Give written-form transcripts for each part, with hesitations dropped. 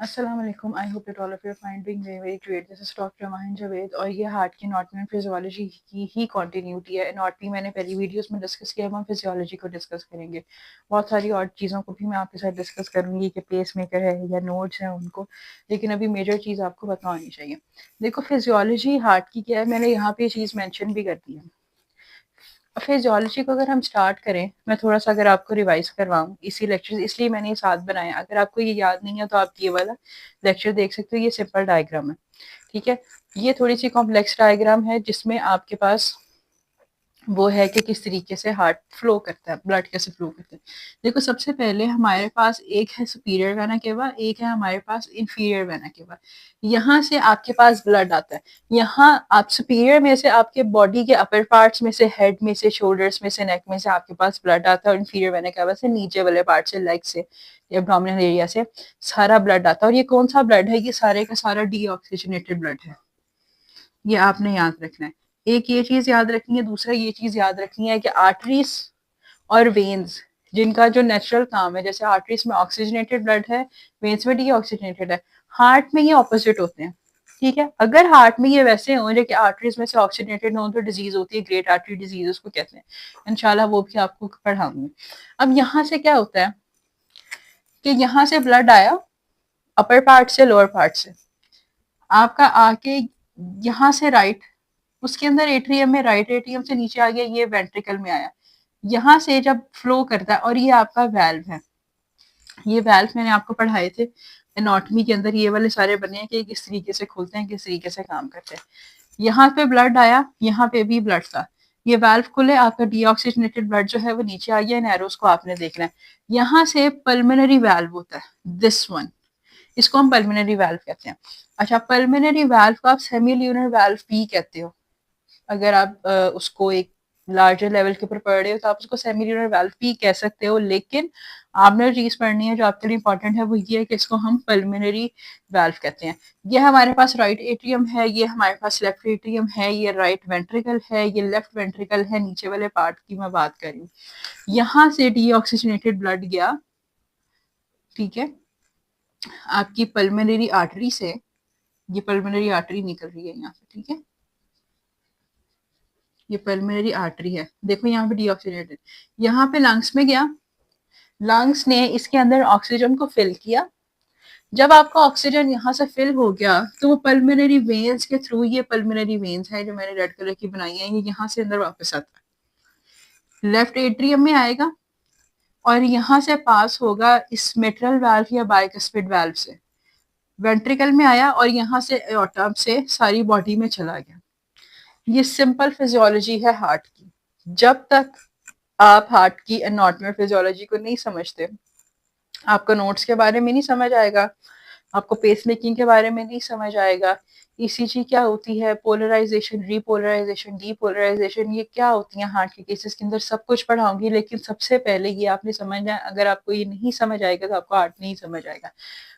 अस्सलाम वालेकुम। I hope that all of you are fine, doing very very great. This is doctor Mahin Javed और ये heart की anatomy and physiology की ही continuity है। एनाटॉमी मैंने पहली वीडियोस में डिस्कस किया, हम फिजियोलॉजी को डिस्कस करेंगे। बहुत सारी और चीज़ों को भी मैं आपके साथ डिस्कस करूंगी कि पेस मेकर है या नोड्स हैं उनको, लेकिन अभी मेजर चीज़ आपको बतानी चाहिए। देखो, फिजियोलॉजी हार्ट की क्या है, मैंने यहाँ पे ये चीज़ मैंशन भी कर दी है। फिजियोलॉजी को अगर हम स्टार्ट करें, मैं थोड़ा सा अगर आपको रिवाइज करवाऊँ इसी लेक्चर, इसलिए मैंने ये साथ बनाया। अगर आपको ये याद नहीं है तो आप ये वाला लेक्चर देख सकते हो। ये सिंपल डायग्राम है, ठीक है। ये थोड़ी सी कॉम्प्लेक्स डायग्राम है जिसमें आपके पास वो है कि किस तरीके से हार्ट फ्लो करता है, ब्लड कैसे फ्लो करता है। देखो, सबसे पहले हमारे पास एक है सुपीरियर वेना केवा, एक है हमारे पास इंफीरियर वेना केवा। यहाँ से आपके पास ब्लड आता है। यहाँ आप सुपीरियर में से, आपके बॉडी के अपर पार्ट्स में से, हेड में से, शोल्डर्स में से, नेक में से आपके पास ब्लड आता है, और इंफीरियर वेना केवा से नीचे वाले पार्ट से, लेग से, एब्डोमिनल एरिया से सारा ब्लड आता है। और ये कौन सा ब्लड है? ये सारे का सारा डीऑक्सीजनेटेड ब्लड है। ये आपने याद रखना है। एक ये चीज याद रखनी है, दूसरा ये चीज याद रखनी है कि आर्टरीज और वेन्स, जिनका जो नेचुरल काम है, जैसे आर्टरीज में ऑक्सीजनेटेड ब्लड है, वेन्स में डीऑक्सीजनेटेड है, हार्ट में ये ऑपोजिट होते हैं, ठीक है। अगर हार्ट में ये वैसे हो कि आर्टरीज में से ऑक्सीजनेटेड हो तो डिजीज होती है, ग्रेट आर्टरी डिजीज उसको कहते हैं। इंशाल्लाह वो भी आपको पढ़ाऊंगी। अब यहाँ से क्या होता है कि यहाँ से ब्लड आया अपर पार्ट से, लोअर पार्ट से, आपका आके यहाँ से राइट, उसके अंदर एट्रियम में, राइट एट्रियम से नीचे आ गया, ये वेंट्रिकल में आया। यहाँ से जब फ्लो करता है, और ये आपका वेल्व है। ये वेल्व मैंने आपको पढ़ाए थे एनाटॉमी के अंदर, ये वाले सारे बने हैं कि किस तरीके से खुलते हैं, किस तरीके से काम करते हैं। यहाँ पे ब्लड आया, यहाँ पे भी ब्लड था, ये वेल्व खुले, आपका डीऑक्सीजनेटेड ब्लड जो है वो नीचे आ गया। इन एरोस को आपने देखना है। यहाँ से पल्मोनरी वेल्व होता है, दिस वन, इसको हम पल्मोनरी वेल्व कहते हैं। अच्छा, पल्मोनरी वेल्व को आप सेमील्यूनर वेल्व भी कहते हो। अगर आप उसको एक लार्जर लेवल के ऊपर पढ़ रहे हो तो आप उसको सेमील्यूनर वेल्व भी कह सकते हो, लेकिन आपने जो चीज पढ़नी है जो आपके लिए इंपॉर्टेंट है वो ये है कि इसको हम पल्मोनरी वेल्व कहते हैं। ये हमारे पास राइट एट्रियम है, ये हमारे पास लेफ्ट एट्रियम है, ये राइट वेंट्रिकल है, ये लेफ्ट वेंट्रिकल है। नीचे वाले पार्ट की मैं बात कर रही हूँ। यहाँ से डीऑक्सीजनेटेड ब्लड गया, ठीक है, आपकी पल्मोनरी आर्टरी से। ये पल्मोनरी आर्टरी निकल रही है यहाँ से, ठीक है, ये पल्मोनरी आर्टरी है। देखो यहाँ पे डीऑक्सीजनेटेड, यहाँ पे लंग्स में गया, लंग्स ने इसके अंदर ऑक्सीजन को फिल किया। जब आपका ऑक्सीजन यहाँ से फिल हो गया तो वो पल्मोनरी वेन्स के थ्रू, ये पल्मोनरी वेन्स है जो मैंने रेड कलर की बनाई है, ये यहाँ से अंदर वापस आता है, लेफ्ट एट्रियम में आएगा और यहाँ से पास होगा इस मिट्रल वाल्व या बाइकस्पिड वाल्व से, वेंट्रिकल में आया और यहाँ से एओर्टा से सारी बॉडी में चला गया। ये सिंपल फिजियोलॉजी है हार्ट की। जब तक आप हार्ट की एनाटॉमी और फिजियोलॉजी को नहीं समझते, आपको नोट्स के बारे में नहीं समझ आएगा, आपको पेस मेकिंग के बारे में नहीं समझ आएगा, ईसीजी क्या होती है, पोलराइजेशन, रीपोलराइजेशन, डीपोलराइजेशन, ये क्या होती है हार्ट के केसेस के अंदर, सब कुछ पढ़ाऊंगी। लेकिन सबसे पहले ये आपने समझना है। अगर आपको ये नहीं समझ आएगा तो आपको हार्ट नहीं समझ आएगा।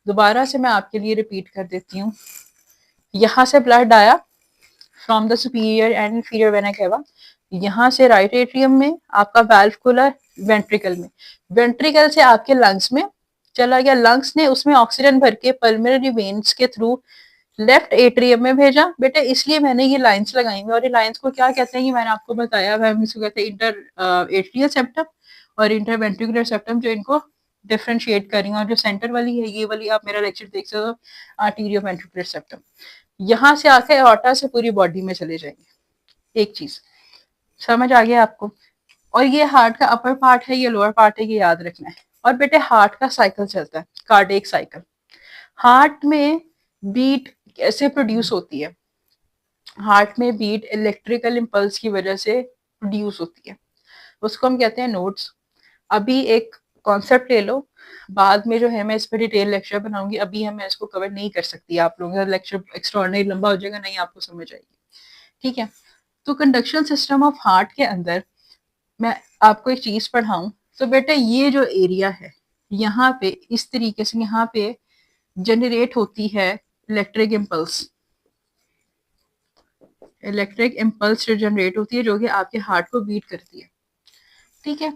दोबारा से मैं आपके लिए रिपीट कर देती हूँ। यहाँ से ब्लड आया from the superior and inferior vena cava, यहाँ से राइट एट्रियम में आपका वाल्व खुला, वेंट्रिकल में, वेंट्रिकल से आपके लंग्स में चला गया, लंग्स ने उसमें ऑक्सीजन भर के पल्मोनरी वेन्स के थ्रू लेफ्ट एट्रियम में भेजा। बेटा इसलिए मैंने ये लाइंस लगाई हुई, और ये लाइंस को क्या कहते हैं ये मैंने आपको बताया, हम इसको कहते हैं इंटर एट्रियल सेप्टम और इंटर वेंट्रिकुलर सेप्टम, जो इनको डिफ्रेंशिएट कर रही हूँ। और जो सेंटर वाली है ये वाली, आप मेरा लेक्चर देख सकते हो, आर्टीरियो वेंट्रिकुलर सेप्टम। यहाँ से आके एओर्टा से पूरी बॉडी में चले जाएंगे। एक चीज समझ आ गया आपको? और ये हार्ट का अपर पार्ट है, ये लोअर पार्ट है, ये याद रखना है। और बेटे हार्ट का साइकिल चलता है, कार्डियक साइकिल। हार्ट में बीट कैसे प्रोड्यूस होती है? हार्ट में बीट इलेक्ट्रिकल इम्पल्स की वजह से प्रोड्यूस होती है, उसको हम कहते हैं नोड्स। अभी एक कॉन्सेप्ट ले लो, बाद में जो है मैं इस पर डिटेल लेक्चर बनाऊंगी, अभी मैं इसको कवर नहीं कर सकती, आप लोगों का लेक्चर एक्स्ट्राऑर्डिनरी लंबा हो जाएगा, नहीं आपको समझ आएगी, ठीक है। तो कंडक्शन सिस्टम ऑफ हार्ट के अंदर मैं आपको एक चीज पढ़ाऊं तो बेटा ये जो एरिया है यहाँ पे इस तरीके से यहाँ पे जनरेट होती है इलेक्ट्रिक इम्पल्स, इलेक्ट्रिक इम्पल्स जो जनरेट होती है, जो कि आपके हार्ट को बीट करती है, ठीक है।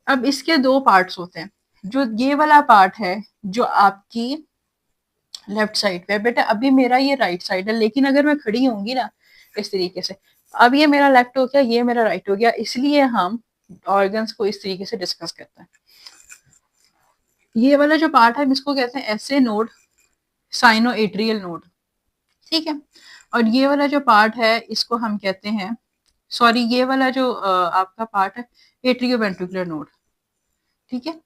अब इसके दो पार्ट्स होते हैं। जो ये वाला पार्ट है जो आपकी लेफ्ट साइड पे। बेटा अभी मेरा ये राइट साइड है, लेकिन अगर मैं खड़ी होंगी ना इस तरीके से, अब ये मेरा लेफ्ट हो गया, ये मेरा राइट हो गया, इसलिए हम ऑर्गन्स को इस तरीके से डिस्कस करते हैं। ये वाला जो पार्ट है इसको कहते हैं एसे नोड, साइनो एट्रियल नोड, ठीक है। और ये वाला जो पार्ट है इसको हम कहते हैं, सॉरी ये वाला जो आपका पार्ट है एट्रियोवेंट्रिकुलर नोड, ठीक है।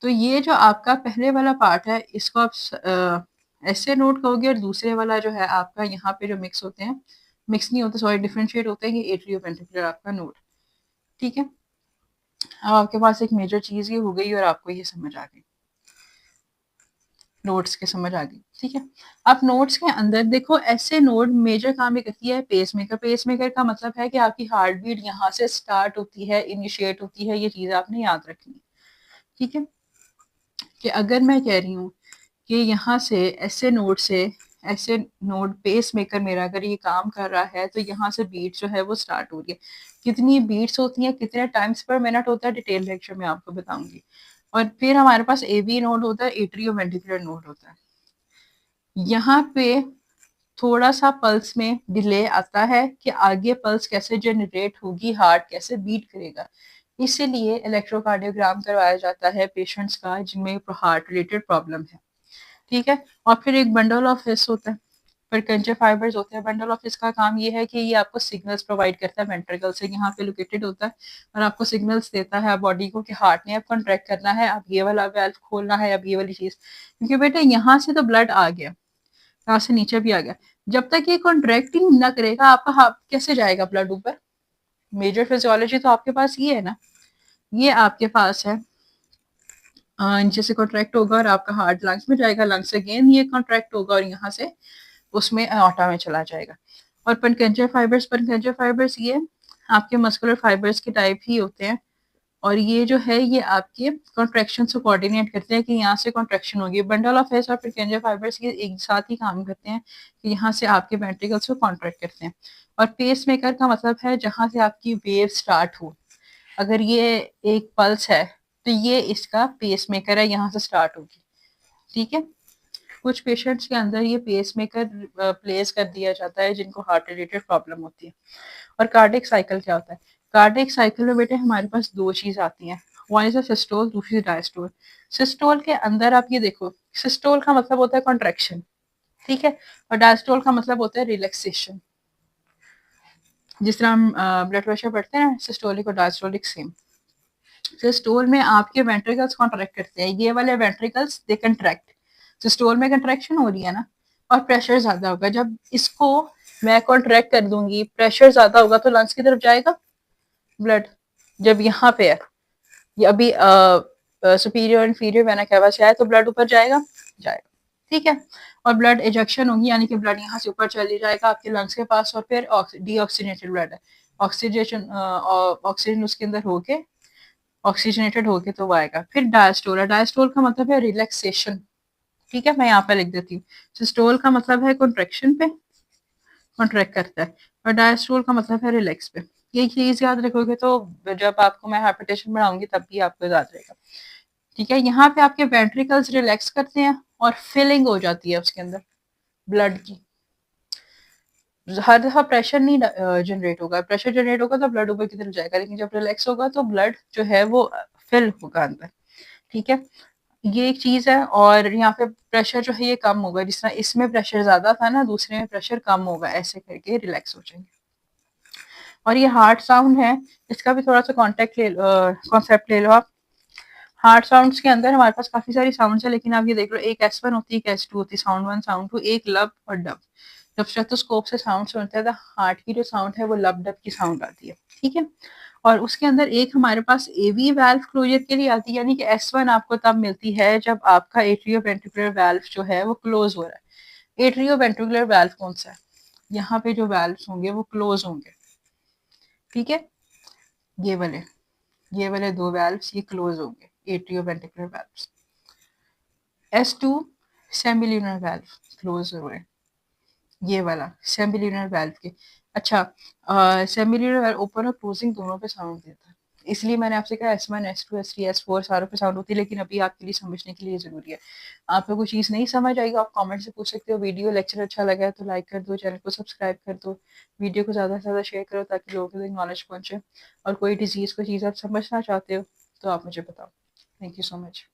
तो ये जो आपका पहले वाला पार्ट है इसको आप ऐसे नोट कहोगे, और दूसरे वाला जो है आपका यहाँ पे जो मिक्स होते हैं, मिक्स नहीं होते सॉरी डिफरेंशिएट होते हैं, ये एट्रियोवेंट्रिकुलर आपका नोड, ठीक है। अब आपके पास एक मेजर चीज ये हो गई और आपको ये समझ आ गई, नोट्स के समझ आ गई, ठीक है। अब नोट्स के अंदर देखो, ऐसे नोड मेजर काम ये करती है पेसमेकर। पेसमेकर का मतलब है कि आपकी हार्ट बीट यहाँ से स्टार्ट होती है, इनिशिएट होती है, ये चीज आपने याद रखनी है, ठीक है। कि अगर मैं कह रही हूँ कि यहाँ से ऐसे नोड से ऐसे नोड पेस मेकर मेरा अगर ये काम कर रहा है, तो यहाँ से बीट जो है वो स्टार्ट हो रही है। कितनी बीट्स होती हैं, कितने टाइम्स पर मिनट होता है, डिटेल लेक्चर में आपको बताऊंगी। और फिर हमारे पास एवी नोड होता है, एट्रियोवेंट्रिकुलर नोड होता है। यहाँ पे थोड़ा सा पल्स में डिले आता है कि आगे पल्स कैसे जनरेट होगी, हार्ट कैसे बीट करेगा, इसीलिए इलेक्ट्रोकार्डियोग्राम करवाया जाता है पेशेंट्स का जिनमें हार्ट रिलेटेड प्रॉब्लम है, ठीक है। और फिर एक बंडल ऑफ हिस होता है, परकंचर फाइबर्स होते हैं। बंडल ऑफ हिस का काम ये है कि ये आपको सिग्नल्स प्रोवाइड करता है, वेंट्रिकल से यहाँ पे लोकेटेड होता है, और आपको सिग्नल्स देता है बॉडी को कि हार्ट ने अब कॉन्ट्रैक्ट करना है, अब ये वाला वेल्व खोलना है, अब ये वाली चीज। क्योंकि बेटा यहाँ से तो ब्लड आ गया, यहाँ से नीचे भी आ गया, जब तक ये कॉन्ट्रैक्टिंग ना करेगा आपका हार्ट कैसे जाएगा ब्लड ऊपर। मेजर फिजियोलॉजी तो आपके पास ये है ना, ये आपके पास है, नीचे से कॉन्ट्रैक्ट होगा और आपका हार्ट लंग्स में जाएगा, लंग्स अगेन ये कॉन्ट्रैक्ट होगा और यहाँ से उसमें ऑटा में चला जाएगा। और पनकेंचर फाइबर्स ये आपके मस्कुलर फाइबर्स के टाइप ही होते हैं, और ये जो है ये आपके कॉन्ट्रैक्शन से कोऑर्डिनेट करते हैं कि यहाँ से कॉन्ट्रैक्शन होगी। बंडल ऑफ हेस और पनकेंचर फाइबर्स ये एक साथ ही काम करते हैं कि यहाँ से आपके वेंट्रिकल्स को कॉन्ट्रैक्ट करते हैं। और पेस मेकर का मतलब है जहाँ से आपकी वेव स्टार्ट हो। अगर ये एक पल्स है तो ये इसका पेस मेकर है, यहाँ से स्टार्ट होगी, ठीक है। कुछ पेशेंट्स के अंदर ये पेस मेकर प्लेस कर दिया जाता है जिनको हार्ट रिलेटेड प्रॉब्लम होती है। और कार्डिक साइकिल क्या होता है, कार्डिक साइकिल में बेटे हमारे पास दो चीज आती हैं, वन इज सिस्टोल, दूसरी डायस्टोल। सिस्टोल के अंदर आप ये देखो, सिस्टोल का मतलब होता है कॉन्ट्रैक्शन, ठीक है, और डायस्टोल का मतलब होता है रिलैक्सेशन। जिस तरह हम ब्लड प्रेशर बढ़ते हैं, सिस्टोलिक और डायस्टोलिक सेम। सिस्टोल में आपके वेंट्रिकल्स कॉन्ट्रैक्ट करते हैं, ये वाले वेंट्रिकल्स दे कंट्रैक्ट, सिस्टोल में कंट्रैक्शन हो रही है ना, और प्रेशर ज्यादा होगा। जब इसको मैं कॉन्ट्रैक्ट कर दूंगी, प्रेशर ज्यादा होगा तो लंग्स की तरफ जाएगा ब्लड। जब यहाँ पे है ये अभी सुपीरियर इन्फीरियर वेना कैवा से आए तो ब्लड ऊपर जाएगा, जाएगा, ठीक है। और ब्लड इजेक्शन होगी, यानी कि ब्लड यहाँ से ऊपर चली जाएगा आपके लंग्स के पास, और फिर डीऑक्सीजनेटेड ब्लड है, ऑक्सीजन ऑक्सीजन उसके अंदर होके ऑक्सीजनेटेड होके तो वो आएगा। फिर डायस्टोल है, डायस्टोल का मतलब है रिलैक्सेशन, ठीक है, मैं यहाँ पे लिख देती हूँ। सिस्टोल का मतलब है कॉन्ट्रैक्शन पे, कॉन्ट्रैक्ट करता है, और डायस्टोल का मतलब है रिलैक्स पे। ये चीज याद रखोगे तो जब आपको मैं हाइपरटेंशन बढ़ाऊंगी तब भी आपको याद रहेगा, ठीक है। यहाँ पे आपके वेंट्रिकल्स रिलैक्स करते हैं और फिलिंग हो जाती है उसके अंदर ब्लड की। हर दफा प्रेशर नहीं जनरेट होगा, प्रेशर जनरेट होगा तो ब्लड ऊपर की तरफ जाएगा, लेकिन जब रिलैक्स होगा तो ब्लड जो है वो फिल होगा अंदर, ठीक है। ये एक चीज है। और यहाँ पे प्रेशर जो है ये कम होगा, जिस तरह इसमें प्रेशर ज्यादा था ना, दूसरे में प्रेशर कम होगा, ऐसे करके रिलैक्स हो जाएंगे। और ये हार्ट साउंड है, इसका भी थोड़ा सा कॉन्सेप्ट ले लो आप। हार्ट साउंड्स के अंदर हमारे पास काफी सारी साउंड्स है, लेकिन आप ये देख लो, एक S1 होती है, एक S2 होती है, साउंड वन साउंड टू, एक लब और डब। जब स्टेथोस्कोप से साउंड सुनते हैं तो हार्ट की जो साउंड है वो लब डब की साउंड आती है, ठीक है। और उसके अंदर एक हमारे पास एवी वाल्व क्लोजर के लिए आती है, यानी कि S1 आपको तब मिलती है जब आपका एट्रियोवेंट्रिकुलर वाल्व जो है वो क्लोज हो रहा है। एट्रियोवेंट्रिकुलर वाल्व कौन सा है, यहाँ पे जो वाल्व होंगे वो क्लोज होंगे, ठीक है। ये वाले ये वाले दो वाल्व्स ये क्लोज होंगे, atrioventricular valves. S2 semilunar valve close हो रहे हैं, ये वाला सेमिल्यूनर वाल्व के। अच्छा, सेमिल्यूनर वाल्व ओपन और क्लोजिंग दोनों पे साउंड देता है, इसलिए मैंने आपसे कहा S1, S2, S3, S4 सारों पे साउंड होती है, लेकिन अभी आपके लिए समझने के लिए ज़रूरी है। आपको कोई चीज़ नहीं समझ आएगी, आप कमेंट से पूछ सकते हो। वीडियो लेक्चर अच्छा लगा है तो लाइक कर दो, चैनल को सब्सक्राइब कर दो, वीडियो को ज़्यादा से ज़्यादा शेयर करो ताकि लोगों तक नॉलेज पहुँचे। और कोई डिजीज़, कोई चीज़ आप समझना चाहते हो तो आप मुझे बताओ। Thank you so much.